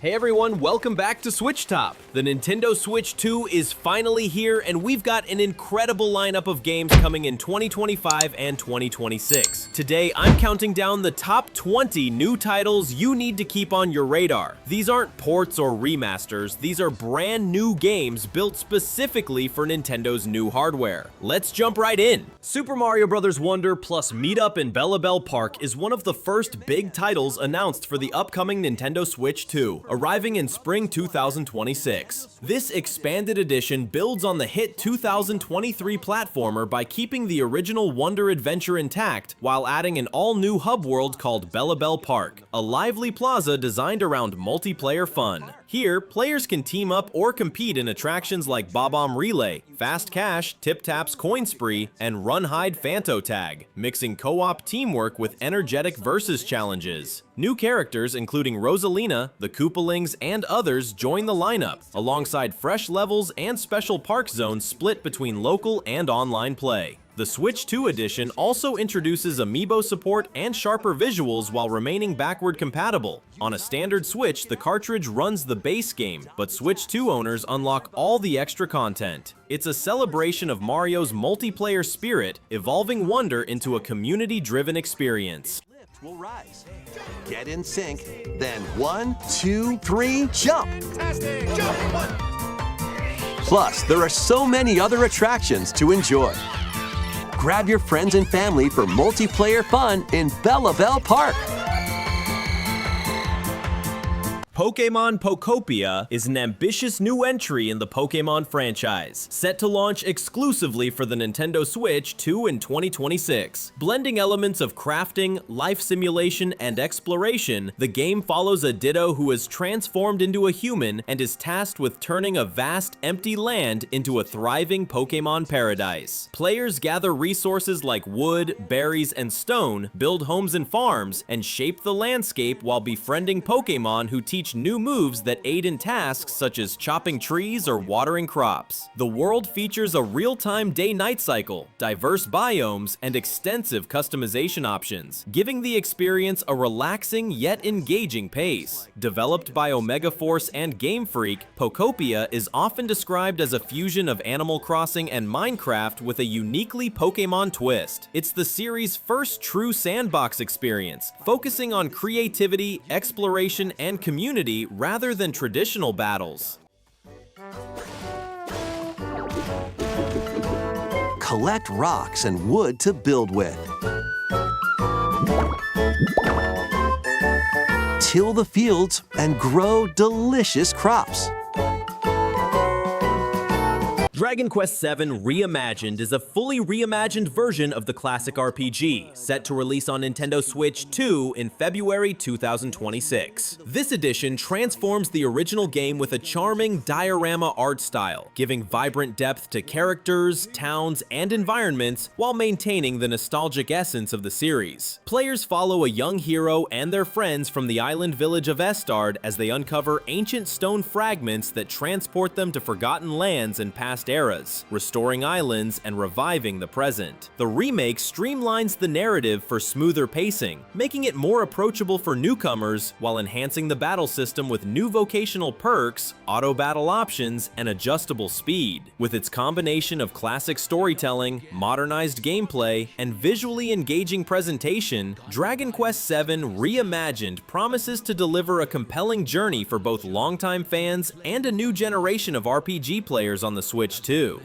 Hey everyone, welcome back to SwitchTop. The Nintendo Switch 2 is finally here, and we've got an incredible lineup of games coming in 2025 and 2026. Today, I'm counting down the top 20 new titles you need to keep on your radar. These aren't ports or remasters, these are brand new games built specifically for Nintendo's new hardware. Let's jump right in. Super Mario Bros. Wonder plus Meetup in Bellabel Park is one of the first big titles announced for the upcoming Nintendo Switch 2. Arriving in spring 2026. This expanded edition builds on the hit 2023 platformer by keeping the original Wonder adventure intact while adding an all-new hub world called Bellabel Park, a lively plaza designed around multiplayer fun. Here, players can team up or compete in attractions like Bob-omb Relay, Fast Cash, Tip Taps Coin Spree, and Run Hide Phanto Tag, mixing co-op teamwork with energetic versus challenges. New characters including Rosalina, the Koopalings, and others join the lineup, alongside fresh levels and special park zones split between local and online play. The Switch 2 edition also introduces amiibo support and sharper visuals while remaining backward compatible. On a standard Switch, the cartridge runs the base game, but Switch 2 owners unlock all the extra content. It's a celebration of Mario's multiplayer spirit, evolving Wonder into a community-driven experience. Will rise. Get in sync, then 1, 2, 3, jump! Fantastic! Jump! 1. Plus, there are so many other attractions to enjoy. Grab your friends and family for multiplayer fun in Bellabel Park. Pokémon Pokopia is an ambitious new entry in the Pokémon franchise, set to launch exclusively for the Nintendo Switch 2 in 2026. Blending elements of crafting, life simulation, and exploration, the game follows a Ditto who is transformed into a human and is tasked with turning a vast, empty land into a thriving Pokémon paradise. Players gather resources like wood, berries, and stone, build homes and farms, and shape the landscape while befriending Pokémon who teach new moves that aid in tasks such as chopping trees or watering crops. The world features a real-time day-night cycle, diverse biomes, and extensive customization options, giving the experience a relaxing yet engaging pace. Developed by Omega Force and Game Freak, Pokopia is often described as a fusion of Animal Crossing and Minecraft with a uniquely Pokémon twist. It's the series' first true sandbox experience, focusing on creativity, exploration, and community rather than traditional battles. Collect rocks and wood to build with. Till the fields and grow delicious crops. Dragon Quest VII Reimagined is a fully reimagined version of the classic RPG, set to release on Nintendo Switch 2 in February 2026. This edition transforms the original game with a charming diorama art style, giving vibrant depth to characters, towns, and environments while maintaining the nostalgic essence of the series. Players follow a young hero and their friends from the island village of Estard as they uncover ancient stone fragments that transport them to forgotten lands and past eras, restoring islands and reviving the present. The remake streamlines the narrative for smoother pacing, making it more approachable for newcomers while enhancing the battle system with new vocational perks, auto battle options, and adjustable speed. With its combination of classic storytelling, modernized gameplay, and visually engaging presentation, Dragon Quest VII Reimagined promises to deliver a compelling journey for both longtime fans and a new generation of RPG players on the Switch 2.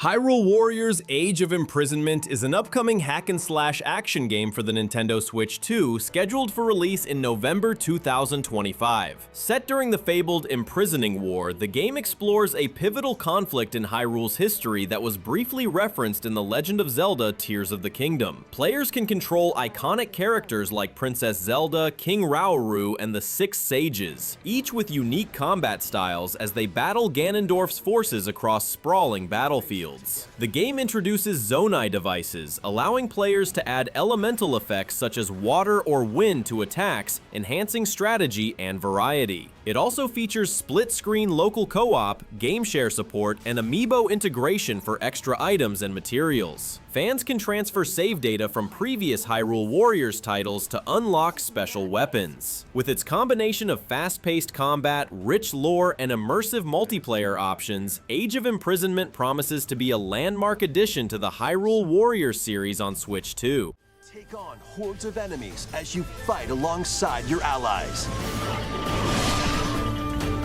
Hyrule Warriors Age of Imprisonment is an upcoming hack-and-slash action game for the Nintendo Switch 2, scheduled for release in November 2025. Set during the fabled Imprisoning War, the game explores a pivotal conflict in Hyrule's history that was briefly referenced in The Legend of Zelda: Tears of the Kingdom. Players can control iconic characters like Princess Zelda, King Rauru, and the Six Sages, each with unique combat styles as they battle Ganondorf's forces across sprawling battlefields. fields. The game introduces Zonai devices, allowing players to add elemental effects such as water or wind to attacks, enhancing strategy and variety. It also features split-screen local co-op, game share support, and amiibo integration for extra items and materials. Fans can transfer save data from previous Hyrule Warriors titles to unlock special weapons. With its combination of fast-paced combat, rich lore, and immersive multiplayer options, Age of Imprisonment promises to be a landmark addition to the Hyrule Warriors series on Switch 2. Take on hordes of enemies as you fight alongside your allies.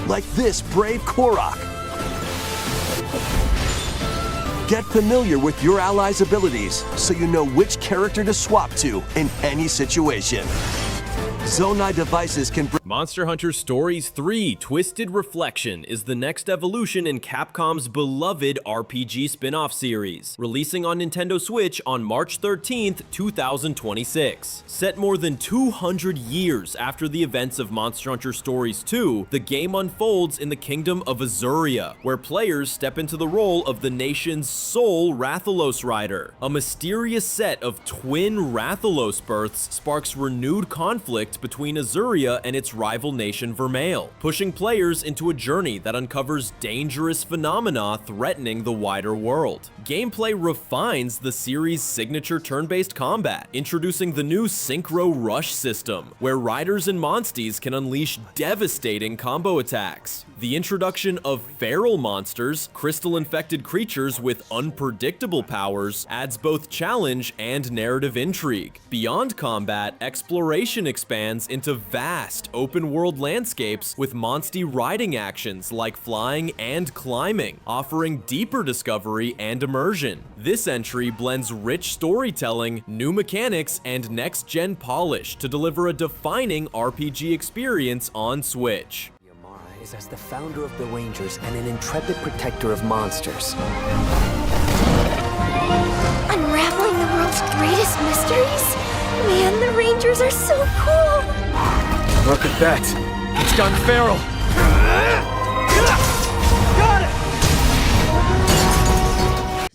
Like this brave Korok. Get familiar with your allies' abilities so you know which character to swap to in any situation. Zonai devices can bring Monster Hunter Stories 3 Twisted Reflection is the next evolution in Capcom's beloved RPG spin-off series, releasing on Nintendo Switch on March 13th, 2026. Set more than 200 years after the events of Monster Hunter Stories 2, the game unfolds in the Kingdom of Azuria, where players step into the role of the nation's sole Rathalos rider. A mysterious set of twin Rathalos births sparks renewed conflict between Azuria and its rival nation Vermeil, pushing players into a journey that uncovers dangerous phenomena threatening the wider world. Gameplay refines the series' signature turn-based combat, introducing the new Synchro Rush system, where riders and monsties can unleash devastating combo attacks. The introduction of feral monsters, crystal-infected creatures with unpredictable powers, adds both challenge and narrative intrigue. Beyond combat, exploration expands into vast open-world landscapes with monstie riding actions like flying and climbing, offering deeper discovery and immersion. This entry blends rich storytelling, new mechanics, and next-gen polish to deliver a defining RPG experience on Switch. Is as the founder of the Rangers and an intrepid protector of monsters. Unraveling the world's greatest mysteries? Man, the Rangers are so cool! Look at that! It's gone feral! Got it!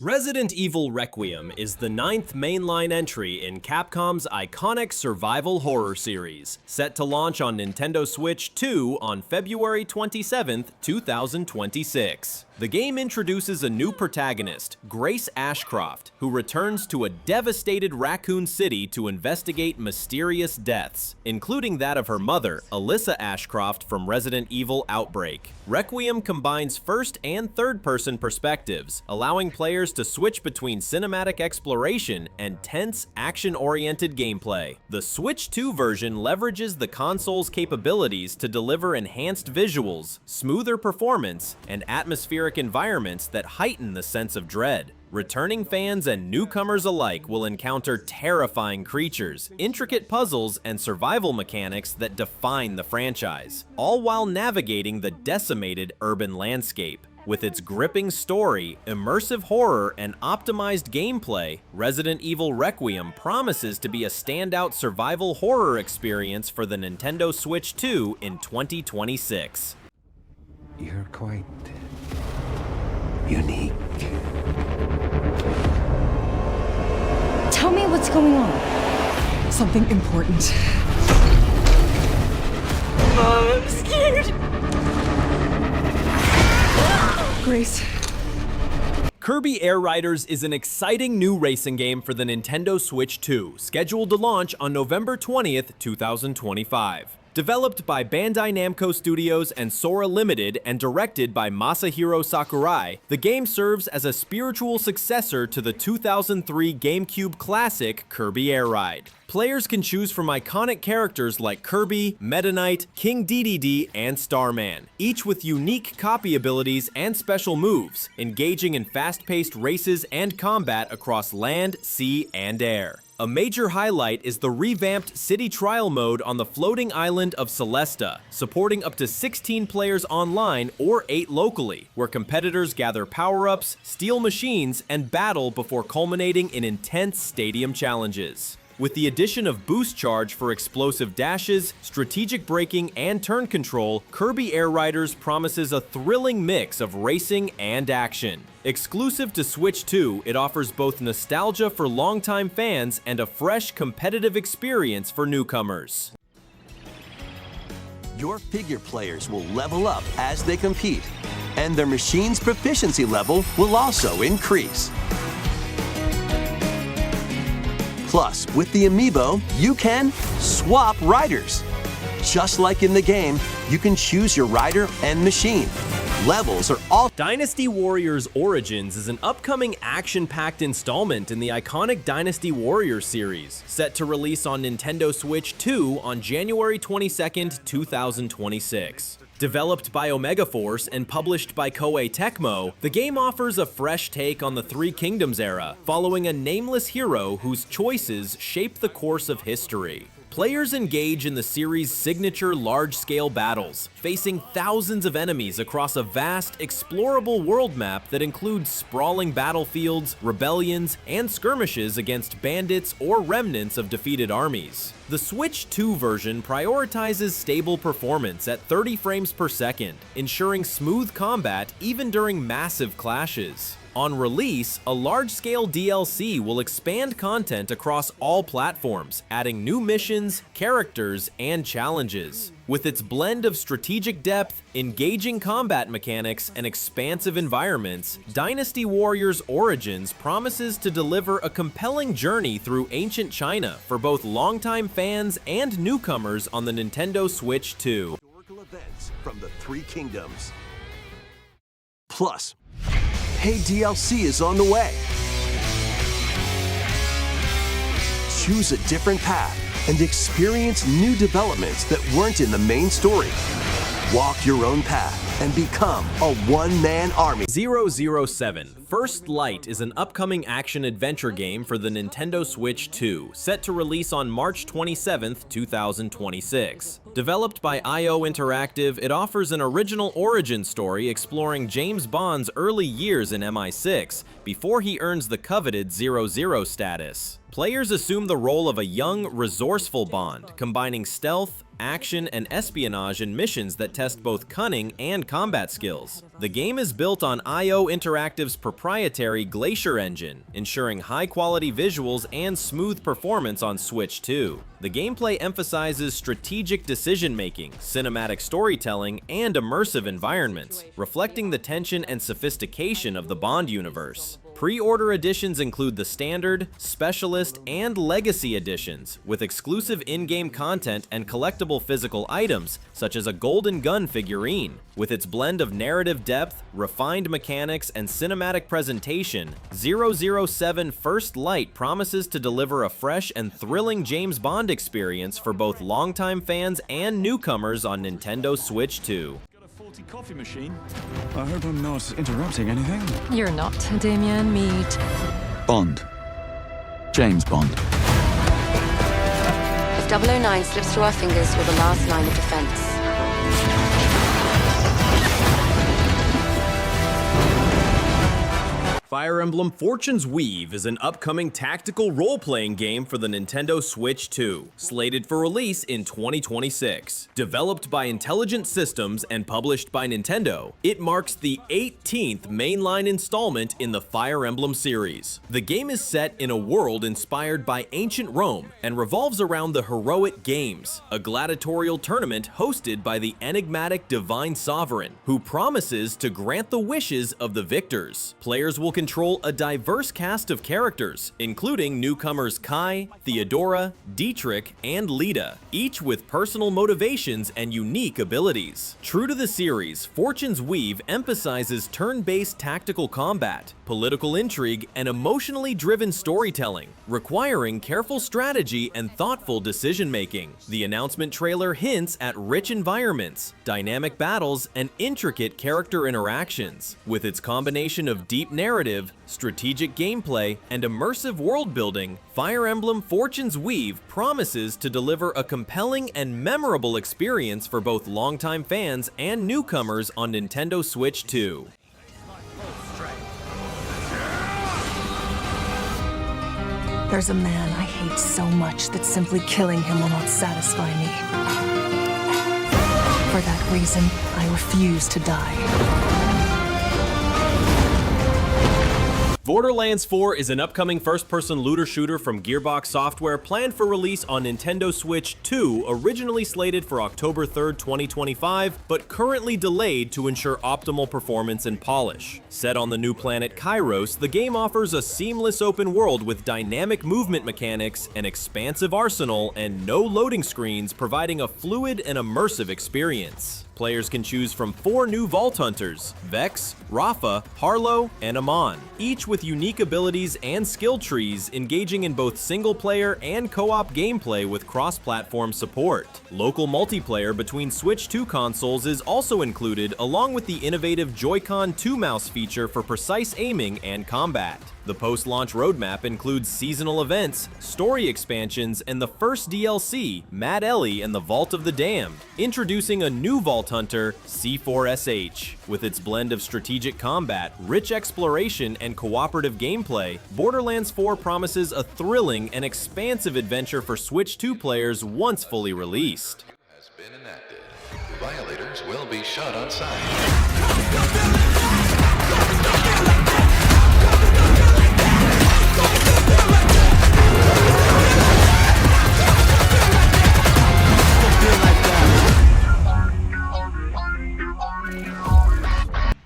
Resident Evil Requiem is the 9th mainline entry in Capcom's iconic survival horror series, set to launch on Nintendo Switch 2 on February 27th, 2026. The game introduces a new protagonist, Grace Ashcroft, who returns to a devastated Raccoon City to investigate mysterious deaths, including that of her mother, Alyssa Ashcroft from Resident Evil Outbreak. Requiem combines first and third-person perspectives, allowing players to switch between cinematic exploration and tense, action-oriented gameplay. The Switch 2 version leverages the console's capabilities to deliver enhanced visuals, smoother performance, and atmospheric environments that heighten the sense of dread. Returning fans and newcomers alike will encounter terrifying creatures, intricate puzzles, and survival mechanics that define the franchise, all while navigating the decimated urban landscape. With its gripping story, immersive horror, and optimized gameplay, Resident Evil Requiem promises to be a standout survival horror experience for the Nintendo Switch 2 in 2026. You're quite unique. Tell me what's going on. Something important. Mom, I'm scared! Grace. Kirby Air Riders is an exciting new racing game for the Nintendo Switch 2, scheduled to launch on November 20th, 2025. Developed by Bandai Namco Studios and Sora Limited and directed by Masahiro Sakurai, the game serves as a spiritual successor to the 2003 GameCube classic Kirby Air Ride. Players can choose from iconic characters like Kirby, Meta Knight, King Dedede, and Starman, each with unique copy abilities and special moves, engaging in fast-paced races and combat across land, sea, and air. A major highlight is the revamped City Trial mode on the floating island of Celesta, supporting up to 16 players online or 8 locally, where competitors gather power-ups, steal machines, and battle before culminating in intense stadium challenges. With the addition of boost charge for explosive dashes, strategic braking, and turn control, Kirby Air Riders promises a thrilling mix of racing and action. Exclusive to Switch 2, it offers both nostalgia for longtime fans and a fresh competitive experience for newcomers. Your figure players will level up as they compete, and their machine's proficiency level will also increase. Plus, with the Amiibo, you can swap riders. Just like in the game, you can choose your rider and machine. Levels are all. Dynasty Warriors Origins is an upcoming action-packed installment in the iconic Dynasty Warriors series, set to release on Nintendo Switch 2 on January 22nd, 2026. Developed by Omega Force and published by Koei Tecmo, the game offers a fresh take on the Three Kingdoms era, following a nameless hero whose choices shape the course of history. Players engage in the series' signature large-scale battles, facing thousands of enemies across a vast, explorable world map that includes sprawling battlefields, rebellions, and skirmishes against bandits or remnants of defeated armies. The Switch 2 version prioritizes stable performance at 30 frames per second, ensuring smooth combat even during massive clashes. On release, a large-scale DLC will expand content across all platforms, adding new missions, characters, and challenges. With its blend of strategic depth, engaging combat mechanics, and expansive environments, Dynasty Warriors Origins promises to deliver a compelling journey through ancient China for both longtime fans and newcomers on the Nintendo Switch 2. Historical events from the Three Kingdoms. Plus, Hey DLC is on the way. Choose a different path and experience new developments that weren't in the main story. Walk your own path and become a one-man army. 007 First Light is an upcoming action-adventure game for the Nintendo Switch 2, set to release on March 27, 2026. Developed by IO Interactive, it offers an original origin story exploring James Bond's early years in MI6 before he earns the coveted 00 status. Players assume the role of a young, resourceful Bond, combining stealth, action, and espionage in missions that test both cunning and combat skills. The game is built on IO Interactive's proprietary Glacier engine, ensuring high-quality visuals and smooth performance on Switch 2. The gameplay emphasizes strategic decision-making, cinematic storytelling, and immersive environments, reflecting the tension and sophistication of the Bond universe. Pre-order editions include the Standard, Specialist, and Legacy editions, with exclusive in-game content and collectible physical items, such as a Golden Gun figurine. With its blend of narrative depth, refined mechanics, and cinematic presentation, 007 First Light promises to deliver a fresh and thrilling James Bond experience for both longtime fans and newcomers on Nintendo Switch 2. Coffee machine. I hope I'm not interrupting anything. You're not, Damien Mead. Bond. James Bond. If 009 slips through our fingers, we're the last line of defense. Fire Emblem Fortune's Weave is an upcoming tactical role-playing game for the Nintendo Switch 2, slated for release in 2026. Developed by Intelligent Systems and published by Nintendo, it marks the 18th mainline installment in the Fire Emblem series. The game is set in a world inspired by ancient Rome and revolves around the Heroic Games, a gladiatorial tournament hosted by the enigmatic Divine Sovereign, who promises to grant the wishes of the victors. Players will control a diverse cast of characters, including newcomers Kai, Theodora, Dietrich, and Lita, each with personal motivations and unique abilities. True to the series, Fortune's Weave emphasizes turn-based tactical combat, political intrigue, and emotionally driven storytelling, requiring careful strategy and thoughtful decision-making. The announcement trailer hints at rich environments, dynamic battles, and intricate character interactions. With its combination of deep narrative, strategic gameplay, and immersive world-building, Fire Emblem Fortune's Weave promises to deliver a compelling and memorable experience for both longtime fans and newcomers on Nintendo Switch 2. There's a man I hate. hate so much that simply killing him will not satisfy me. For that reason, I refuse to die. Borderlands 4 is an upcoming first-person looter shooter from Gearbox Software planned for release on Nintendo Switch 2, originally slated for October 3rd, 2025, but currently delayed to ensure optimal performance and polish. Set on the new planet Kairos, the game offers a seamless open world with dynamic movement mechanics, an expansive arsenal, and no loading screens, providing a fluid and immersive experience. Players can choose from 4 new Vault Hunters: Vex, Rafa, Harlow, and Amon, each with unique abilities and skill trees, engaging in both single-player and co-op gameplay with cross-platform support. Local multiplayer between Switch 2 consoles is also included, along with the innovative Joy-Con 2 mouse feature for precise aiming and combat. The post-launch roadmap includes seasonal events, story expansions, and the first DLC, Mad Ellie and the Vault of the Damned, introducing a new Vault Hunter, C4SH. With its blend of strategic combat, rich exploration, and cooperative gameplay, Borderlands 4 promises a thrilling and expansive adventure for Switch 2 players once fully released. Has been enacted. Violators will be shot on sight.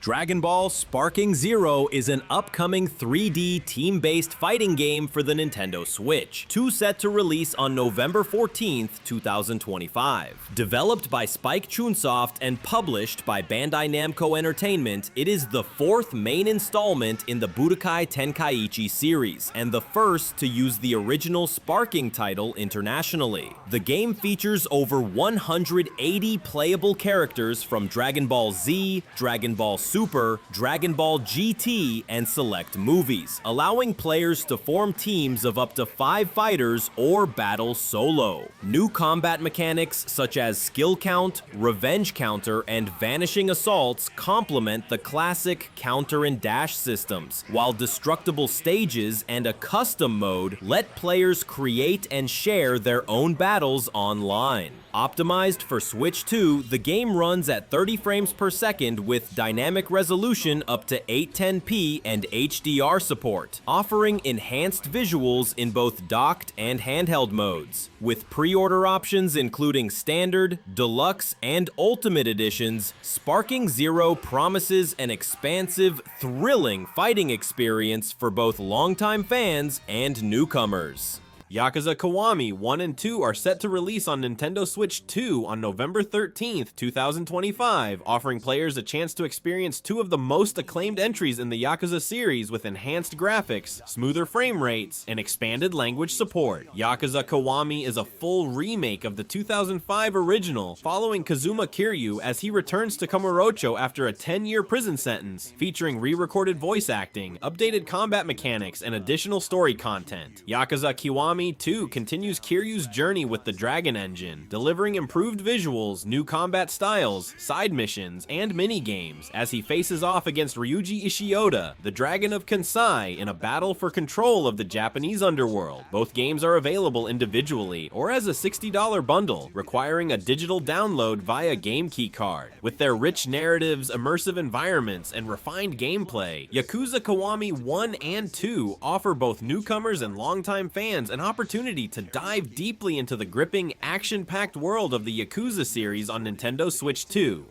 Dragon Ball Sparking Zero is an upcoming 3D team-based fighting game for the Nintendo Switch, set to release on November 14th, 2025. Developed by Spike Chunsoft and published by Bandai Namco Entertainment, it is the 4th main installment in the Budokai Tenkaichi series, and the first to use the original Sparking title internationally. The game features over 180 playable characters from Dragon Ball Z, Dragon Ball Super, Dragon Ball GT, and select movies, allowing players to form teams of up to 5 fighters or battle solo. New combat mechanics such as skill count, revenge counter, and vanishing assaults complement the classic counter and dash systems, while destructible stages and a custom mode let players create and share their own battles online. Optimized for Switch 2, the game runs at 30 frames per second with dynamic resolution up to 810p and HDR support, offering enhanced visuals in both docked and handheld modes. With pre-order options including Standard, Deluxe, and Ultimate Editions, Sparking Zero promises an expansive, thrilling fighting experience for both longtime fans and newcomers. Yakuza Kiwami 1 and 2 are set to release on Nintendo Switch 2 on November 13th, 2025, offering players a chance to experience 2 of the most acclaimed entries in the Yakuza series with enhanced graphics, smoother frame rates, and expanded language support. Yakuza Kiwami is a full remake of the 2005 original, following Kazuma Kiryu as he returns to Kamurocho after a 10-year prison sentence, featuring re-recorded voice acting, updated combat mechanics, and additional story content. Yakuza Kiwami 2 continues Kiryu's journey with the Dragon Engine, delivering improved visuals, new combat styles, side missions, and mini-games as he faces off against Ryuji Ishioda, the Dragon of Kansai, in a battle for control of the Japanese underworld. Both games are available individually or as a $60 bundle, requiring a digital download via GameKey card. With their rich narratives, immersive environments, and refined gameplay, Yakuza Kiwami 1 and 2 offer both newcomers and longtime fans an opportunity to dive deeply into the gripping, action-packed world of the Yakuza series on Nintendo Switch 2.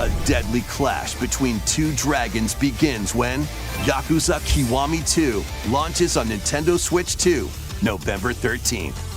A deadly clash between 2 dragons begins when Yakuza Kiwami 2 launches on Nintendo Switch 2, November 13th.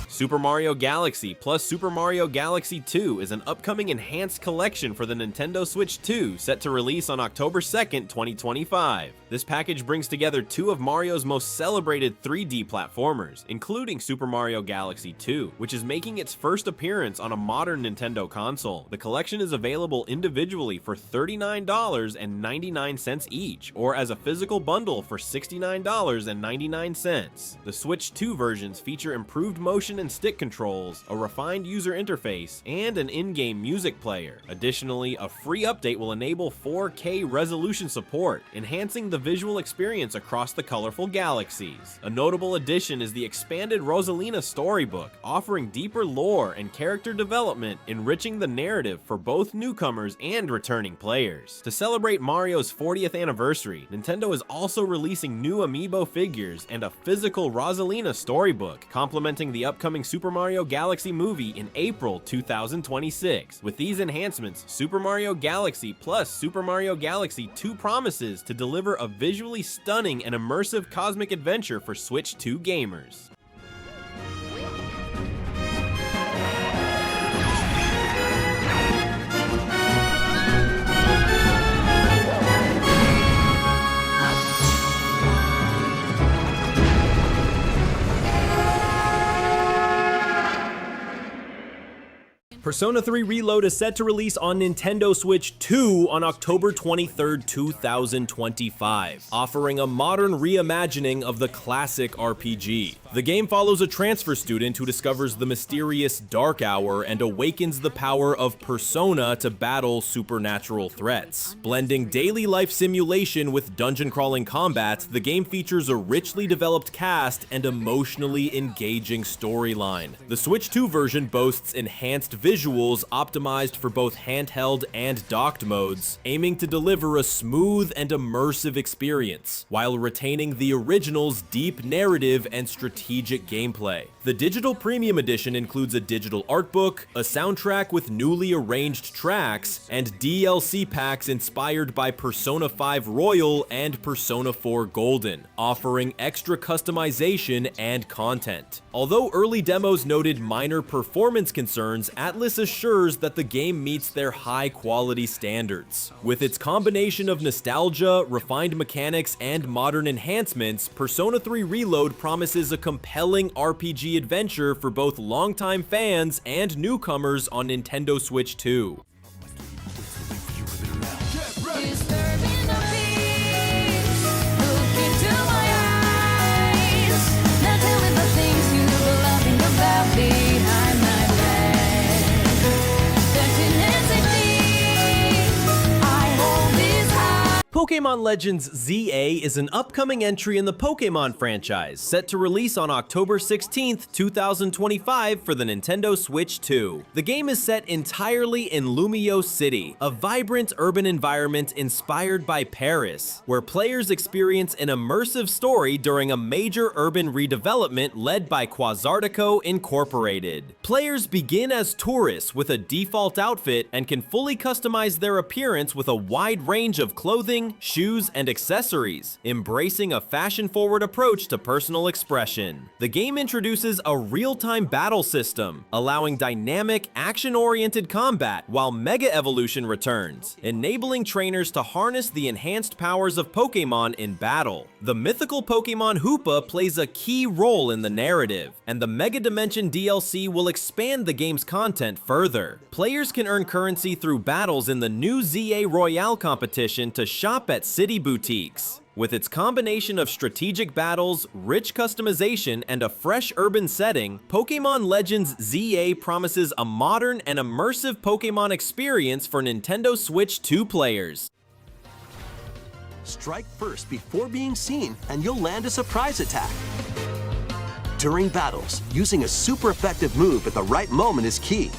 Super Mario Galaxy plus Super Mario Galaxy 2 is an upcoming enhanced collection for the Nintendo Switch 2 set to release on October 2nd, 2025. This package brings together 2 of Mario's most celebrated 3D platformers, including Super Mario Galaxy 2, which is making its first appearance on a modern Nintendo console. The collection is available individually for $39.99 each, or as a physical bundle for $69.99. The Switch 2 versions feature improved motion and and stick controls, a refined user interface, and an in-game music player. Additionally, a free update will enable 4K resolution support, enhancing the visual experience across the colorful galaxies. A notable addition is the expanded Rosalina storybook, offering deeper lore and character development, enriching the narrative for both newcomers and returning players. To celebrate Mario's 40th anniversary, Nintendo is also releasing new amiibo figures and a physical Rosalina storybook, complementing the upcoming Super Mario Galaxy movie in April 2026. With these enhancements, Super Mario Galaxy plus Super Mario Galaxy 2 promises to deliver a visually stunning and immersive cosmic adventure for Switch 2 gamers. Persona 3 Reload is set to release on Nintendo Switch 2 on October 23, 2025, offering a modern reimagining of the classic RPG. The game follows a transfer student who discovers the mysterious Dark Hour and awakens the power of Persona to battle supernatural threats. Blending daily life simulation with dungeon crawling combat, the game features a richly developed cast and emotionally engaging storyline. The Switch 2 version boasts enhanced visuals optimized for both handheld and docked modes, aiming to deliver a smooth and immersive experience, while retaining the original's deep narrative and strategic gameplay. The Digital Premium Edition includes a digital art book, a soundtrack with newly arranged tracks, and DLC packs inspired by Persona 5 Royal and Persona 4 Golden, offering extra customization and content. Although early demos noted minor performance concerns, Atlus assures that the game meets their high-quality standards. With its combination of nostalgia, refined mechanics, and modern enhancements, Persona 3 Reload promises a compelling RPG adventure for both longtime fans and newcomers on Nintendo Switch 2. Pokémon Legends ZA is an upcoming entry in the Pokémon franchise, set to release on October 16th, 2025 for the Nintendo Switch 2. The game is set entirely in Lumio City, a vibrant urban environment inspired by Paris, where players experience an immersive story during a major urban redevelopment led by Quasartico Incorporated. Players begin as tourists with a default outfit and can fully customize their appearance with a wide range of clothing, shoes, and accessories, embracing a fashion-forward approach to personal expression. The game introduces a real-time battle system, allowing dynamic, action-oriented combat, while Mega Evolution returns, enabling trainers to harness the enhanced powers of Pokémon in battle. The mythical Pokémon Hoopa plays a key role in the narrative, and the Mega Dimension DLC will expand the game's content further. Players can earn currency through battles in the new ZA Royale competition to shop at city boutiques. With its combination of strategic battles, rich customization, and a fresh urban setting, Pokémon Legends ZA promises a modern and immersive Pokémon experience for Nintendo Switch 2 players. Strike first before being seen, and you'll land a surprise attack. During battles, using a super effective move at the right moment is key.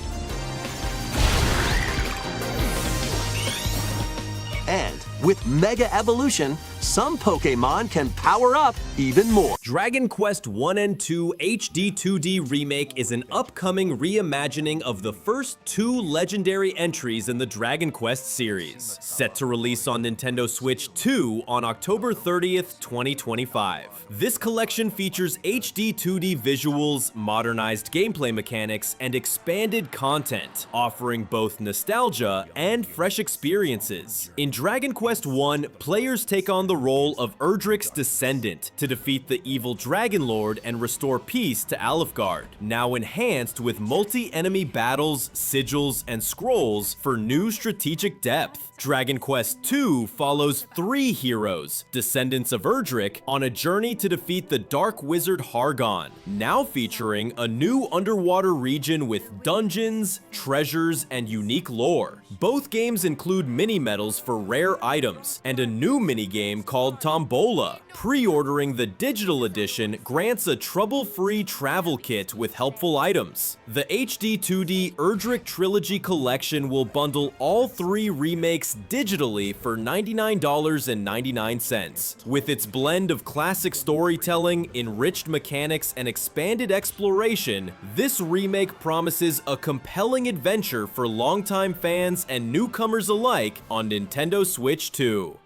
And with Mega Evolution, some Pokémon can power up even more. Dragon Quest 1 and 2 HD 2D Remake is an upcoming reimagining of the first two legendary entries in the Dragon Quest series, set to release on Nintendo Switch 2 on October 30th, 2025. This collection features HD 2D visuals, modernized gameplay mechanics, and expanded content, offering both nostalgia and fresh experiences. In Dragon Quest 1, players take on the the role of Erdrick's descendant to defeat the evil Dragon Lord and restore peace to Alefgard, now enhanced with multi-enemy battles, sigils, and scrolls for new strategic depth. Dragon Quest II follows 3 heroes, descendants of Erdrick, on a journey to defeat the Dark Wizard Hargon, now featuring a new underwater region with dungeons, treasures, and unique lore. Both games include mini-medals for rare items, and a new minigame called Tombola. Pre-ordering the digital edition grants a trouble-free travel kit with helpful items. The HD 2D Erdrick Trilogy Collection will bundle all 3 remakes digitally for $99.99. With its blend of classic storytelling, enriched mechanics, and expanded exploration, this remake promises a compelling adventure for longtime fans and newcomers alike on Nintendo Switch 2.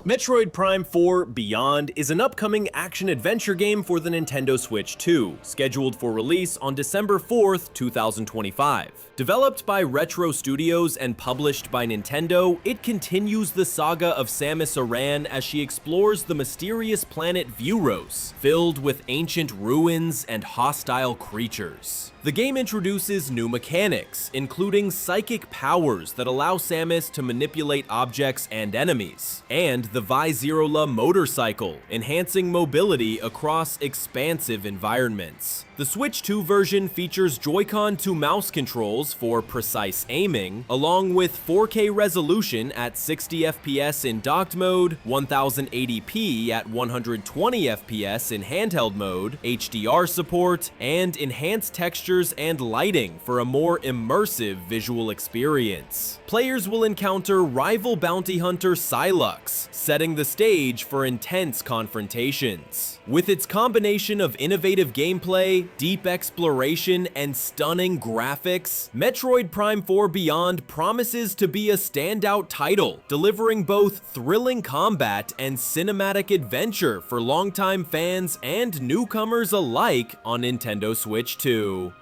Metroid Prime 4 Beyond is an upcoming action-adventure game for the Nintendo Switch 2, scheduled for release on December 4th, 2025. Developed by Retro Studios and published by Nintendo, it continues the saga of Samus Aran as she explores the mysterious planet Vuros, filled with ancient ruins and hostile creatures. The game introduces new mechanics, including psychic powers that allow Samus to manipulate objects and enemies, and the Vizirola motorcycle, enhancing mobility across expansive environments. The Switch 2 version features Joy-Con to mouse controls for precise aiming, along with 4K resolution at 60 FPS in docked mode, 1080p at 120 FPS in handheld mode, HDR support, and enhanced textures and lighting for a more immersive visual experience. Players will encounter rival bounty hunter Psylux, setting the stage for intense confrontations. With its combination of innovative gameplay, deep exploration, and stunning graphics, Metroid Prime 4 Beyond promises to be a standout title, delivering both thrilling combat and cinematic adventure for longtime fans and newcomers alike on Nintendo Switch 2.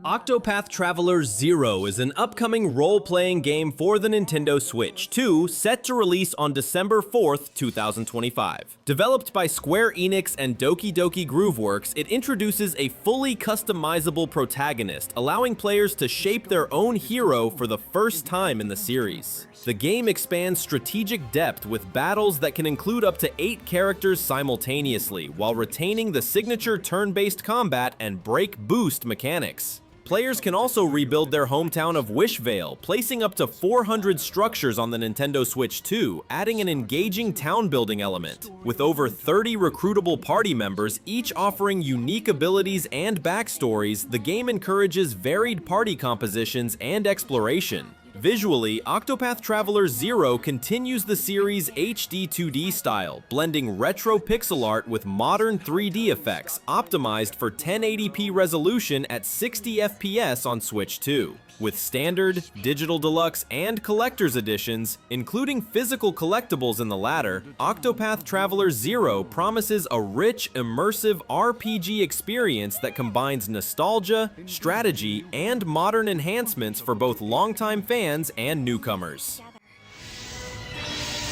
Octopath Traveler 0 is an upcoming role-playing game for the Nintendo Switch 2, set to release on December 4th, 2025. Developed by Square Enix and Doki Doki Grooveworks, it introduces a fully customizable protagonist, allowing players to shape their own hero for the first time in the series. The game expands strategic depth with battles that can include up to 8 characters simultaneously, while retaining the signature turn-based combat and break boost mechanics. Players can also rebuild their hometown of Wishvale, placing up to 400 structures on the Nintendo Switch 2, adding an engaging town-building element. With over 30 recruitable party members, each offering unique abilities and backstories, the game encourages varied party compositions and exploration. Visually, Octopath Traveler 0 continues the series' HD 2D style, blending retro pixel art with modern 3D effects, optimized for 1080p resolution at 60 FPS on Switch 2. With Standard, Digital Deluxe, and Collector's Editions, including physical collectibles in the latter, Octopath Traveler 0 promises a rich, immersive RPG experience that combines nostalgia, strategy, and modern enhancements for both longtime fans and newcomers.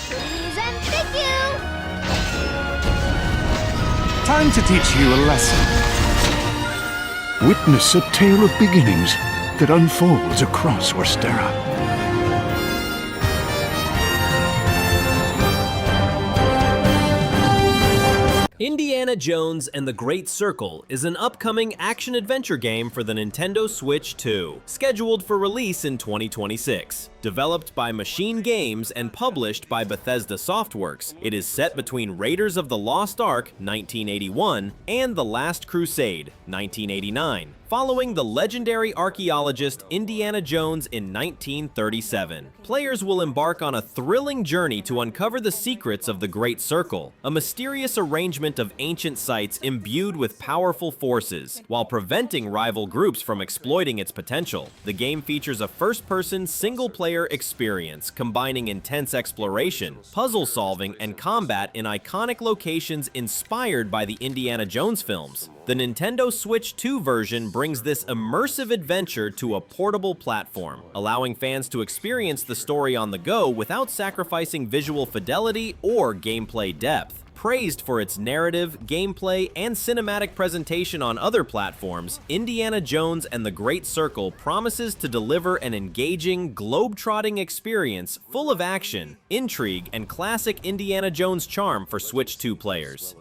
Please and thank you! Time to teach you a lesson. Witness a tale of beginnings that unfolds across Orstera. Indiana Indiana Jones and the Great Circle is an upcoming action-adventure game for the Nintendo Switch 2, scheduled for release in 2026. Developed by Machine Games and published by Bethesda Softworks, it is set between Raiders of the Lost Ark 1981 and The Last Crusade 1989, following the legendary archaeologist Indiana Jones in 1937. Players will embark on a thrilling journey to uncover the secrets of the Great Circle, a mysterious arrangement of ancient sites imbued with powerful forces, while preventing rival groups from exploiting its potential. The game features a first-person, single-player experience combining intense exploration, puzzle solving, and combat in iconic locations inspired by the Indiana Jones films. The Nintendo Switch 2 version brings this immersive adventure to a portable platform, allowing fans to experience the story on the go without sacrificing visual fidelity or gameplay depth. Praised for its narrative, gameplay, and cinematic presentation on other platforms, Indiana Jones and the Great Circle promises to deliver an engaging, globe-trotting experience full of action, intrigue, and classic Indiana Jones charm for Switch 2 players.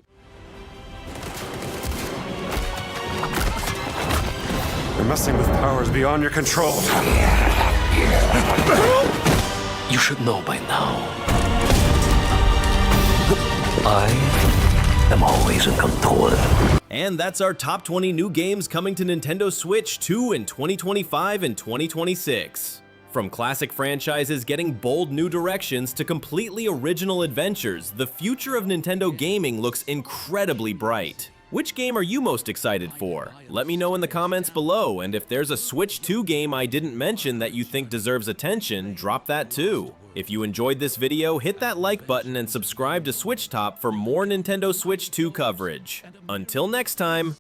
You're messing with powers beyond your control. You should know by now. I am always in control. And that's our top 20 new games coming to Nintendo Switch 2 in 2025 and 2026. From classic franchises getting bold new directions to completely original adventures, the future of Nintendo gaming looks incredibly bright. Which game are you most excited for? Let me know in the comments below, and if there's a Switch 2 game I didn't mention that you think deserves attention, drop that too. If you enjoyed this video, hit that like button and subscribe to SwitchTop for more Nintendo Switch 2 coverage. Until next time,